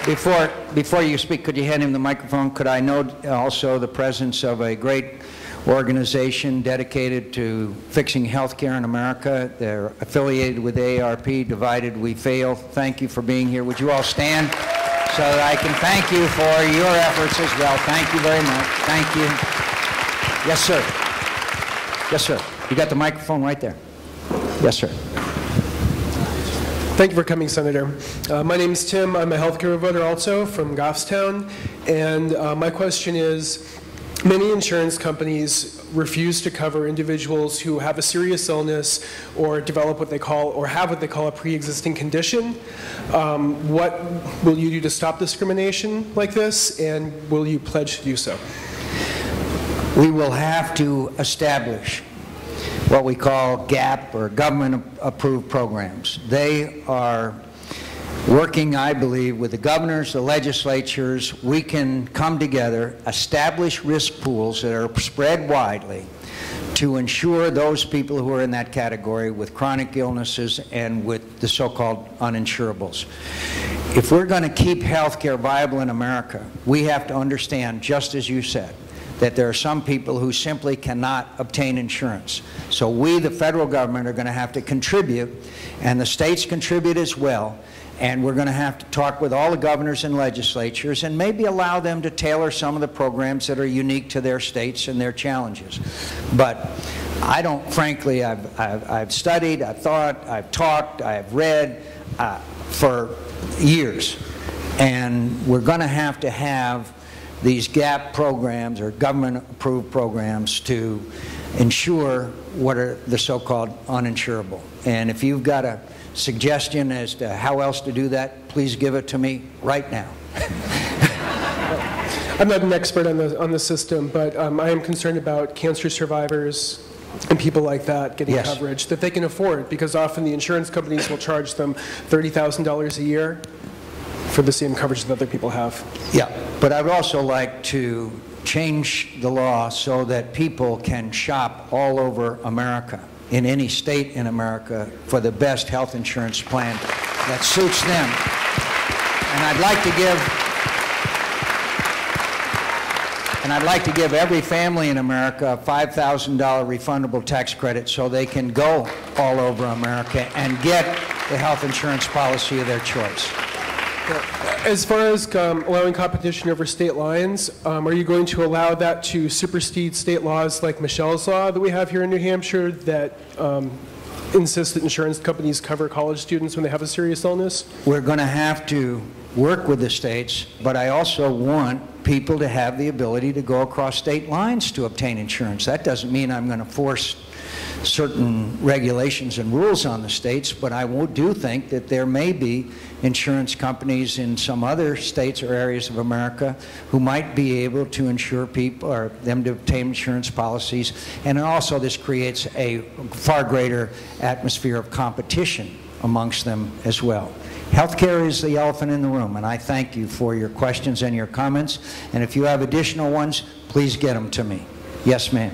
Before you speak, could you hand him the microphone? Could I note also the presence of a great organization dedicated to fixing health care in America? They're affiliated with AARP, Divided We Fail. Thank you for being here. Would you all stand so that I can thank you for your efforts as well? Thank you very much. Thank you. Yes, sir. Yes, sir. You got the microphone right there. Yes, sir. Thank you for coming, Senator. My name is Tim. I'm a healthcare voter also from Goffstown. And my question is, many insurance companies refuse to cover individuals who have a serious illness or develop what they call, or have what they call a pre-existing condition. What will you do to stop discrimination like this, and will you pledge to do so? We will have to establish what we call GAP, or government-approved programs. They are working, I believe, with the governors, the legislatures. We can come together, establish risk pools that are spread widely to ensure those people who are in that category with chronic illnesses and with the so-called uninsurables. If we're going to keep health care viable in America, we have to understand, just as you said, that there are some people who simply cannot obtain insurance. So we, the federal government, are going to have to contribute, and the states contribute as well, and we're going to have to talk with all the governors and legislatures and maybe allow them to tailor some of the programs that are unique to their states and their challenges. But I don't, frankly, I've studied, I've thought, I've talked, I've read for years, and we're going to have these GAP programs, or government-approved programs, to ensure what are the so-called uninsurable. And if you've got a suggestion as to how else to do that, please give it to me right now. I'm not an expert on the system, but I am concerned about cancer survivors and people like that getting coverage that they can afford, because often the insurance companies will charge them $30,000 a year for the same coverage that other people have. Yeah, but I would also like to change the law so that people can shop all over America, in any state in America, for the best health insurance plan that suits them. And I'd like to give every family in America a $5,000 refundable tax credit so they can go all over America and get the health insurance policy of their choice. As far as allowing competition over state lines, are you going to allow that to supersede state laws like Michelle's Law that we have here in New Hampshire that insist that insurance companies cover college students when they have a serious illness? We're going to have to work with the states, but I also want people to have the ability to go across state lines to obtain insurance. That doesn't mean I'm going to force certain regulations and rules on the states, but I do think that there may be insurance companies in some other states or areas of America who might be able to insure people, or them to obtain insurance policies. And also this creates a far greater atmosphere of competition amongst them as well. Healthcare is the elephant in the room, and I thank you for your questions and your comments. And if you have additional ones, please get them to me. Yes, ma'am.